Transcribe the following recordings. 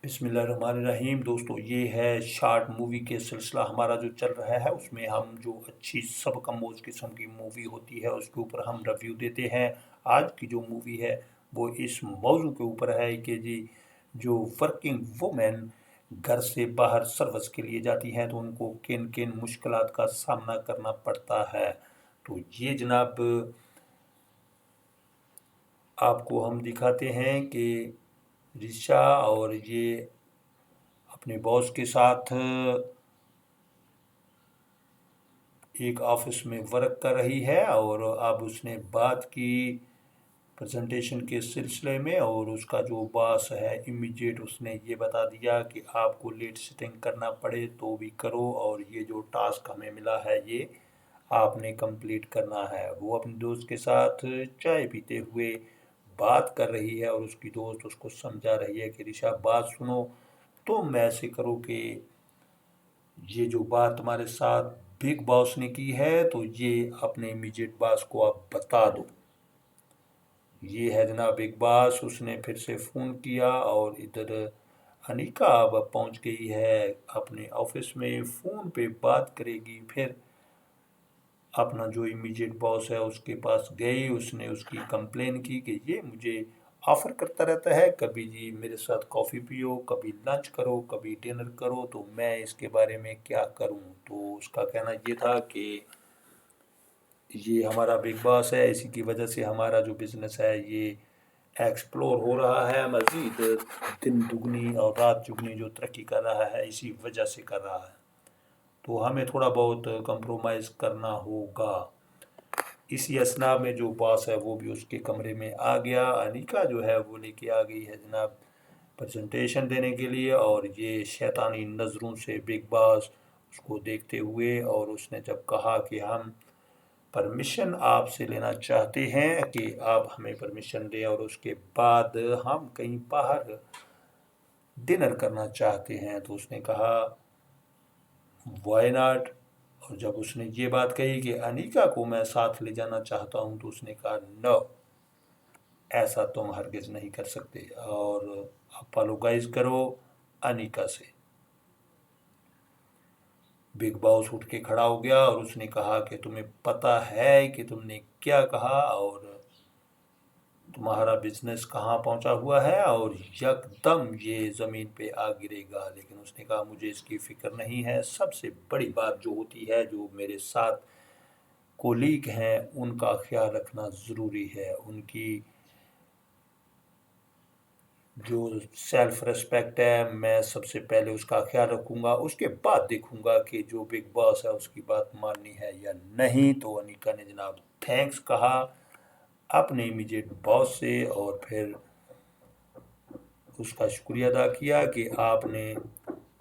बिस्मिल्लाहिर्रहमानिर्रहीम। दोस्तों, ये है शॉर्ट मूवी के सिलसिला हमारा जो चल रहा है, उसमें हम जो अच्छी सब कमोज किस्म की मूवी होती है उसके ऊपर हम रिव्यू देते हैं। आज की जो मूवी है वो इस मौजू के ऊपर है कि जी जो वर्किंग वुमेन घर से बाहर सर्विस के लिए जाती हैं तो उनको किन किन मुश्किलात का सामना करना पड़ता है। तो ये जनाब आपको हम दिखाते हैं कि रिशा और ये अपने बॉस के साथ एक ऑफिस में वर्क कर रही है और अब उसने बात की प्रेजेंटेशन के सिलसिले में, और उसका जो बॉस है इमीडिएट उसने ये बता दिया कि आपको लेट सिटिंग करना पड़े तो भी करो, और ये जो टास्क हमें मिला है ये आपने कंप्लीट करना है। वो अपने दोस्त के साथ चाय पीते हुए बात कर रही है और उसकी दोस्त उसको समझा रही है कि ऋषा बात सुनो, तुम ऐसे करो कि ये जो बात तुम्हारे साथ बिग बॉस ने की है तो ये अपने इमीडिएट बॉस को आप बता दो। ये है जनाब बिग बॉस। उसने फिर से फ़ोन किया और इधर अनिका अब पहुंच गई है अपने ऑफिस में, फ़ोन पे बात करेगी। फिर अपना जो इमीडिएट बॉस है उसके पास गई, उसने उसकी कंप्लेन की कि ये मुझे ऑफ़र करता रहता है, कभी जी मेरे साथ कॉफ़ी पियो, कभी लंच करो, कभी डिनर करो, तो मैं इसके बारे में क्या करूं। तो उसका कहना ये था कि ये हमारा बिग बॉस है, इसी की वजह से हमारा जो बिज़नेस है ये एक्सप्लोर हो रहा है, मज़ीद दिन दुगनी और रात चुगनी जो तरक्की कर रहा है इसी वजह से कर रहा है, तो हमें थोड़ा बहुत कंप्रोमाइज़ करना होगा। इसी असना में जो बॉस है वो भी उसके कमरे में आ गया। अनिका जो है वो लेके आ गई है जनाब प्रेजेंटेशन देने के लिए, और ये शैतानी नज़रों से बिग बॉस उसको देखते हुए, और उसने जब कहा कि हम परमिशन आपसे लेना चाहते हैं कि आप हमें परमिशन दें और उसके बाद हम कहीं बाहर डिनर करना चाहते हैं, तो उसने कहा वाई नॉट। और जब उसने ये बात कही कि अनिका को मैं साथ ले जाना चाहता हूं, तो उसने कहा नो, ऐसा तुम हरगिज नहीं कर सकते और अपोलोगाइज करो अनिका से। बिग बॉस उठ के खड़ा हो गया और उसने कहा कि तुम्हें पता है कि तुमने क्या कहा और तुम्हारा बिजनेस कहाँ पहुंचा हुआ है, और यकदम ये ज़मीन पे आ गिरेगा। लेकिन उसने कहा मुझे इसकी फ़िक्र नहीं है, सबसे बड़ी बात जो होती है जो मेरे साथ कोलीग हैं उनका ख्याल रखना ज़रूरी है, उनकी जो सेल्फ रिस्पेक्ट है मैं सबसे पहले उसका ख्याल रखूँगा, उसके बाद देखूँगा कि जो बिग बॉस है उसकी बात माननी है या नहीं। तो अनिका ने जनाब थैंक्स कहा अपने इमीडिएट बॉस से, और फिर उसका शुक्रिया अदा किया कि आपने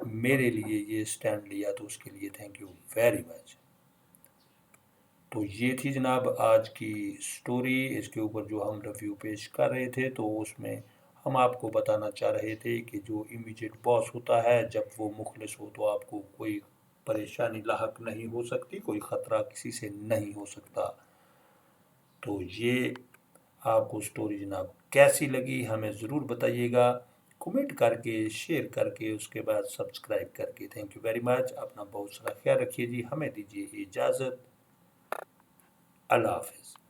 मेरे लिए ये स्टैंड लिया, तो उसके लिए थैंक यू वेरी मच। तो ये थी जनाब आज की स्टोरी, इसके ऊपर जो हम रिव्यू पेश कर रहे थे, तो उसमें हम आपको बताना चाह रहे थे कि जो इमीडिएट बॉस होता है जब वो मुखलिस हो तो आपको कोई परेशानी लाहक नहीं हो सकती, कोई ख़तरा किसी से नहीं हो सकता। तो ये आपको स्टोरी जनाब कैसी लगी हमें ज़रूर बताइएगा, कमेंट करके, शेयर करके, उसके बाद सब्सक्राइब करके। Thank you very much. अपना बहुत सारा ख्याल रखिए जी, हमें दीजिए इजाज़त। अल्लाह हाफ़िज़।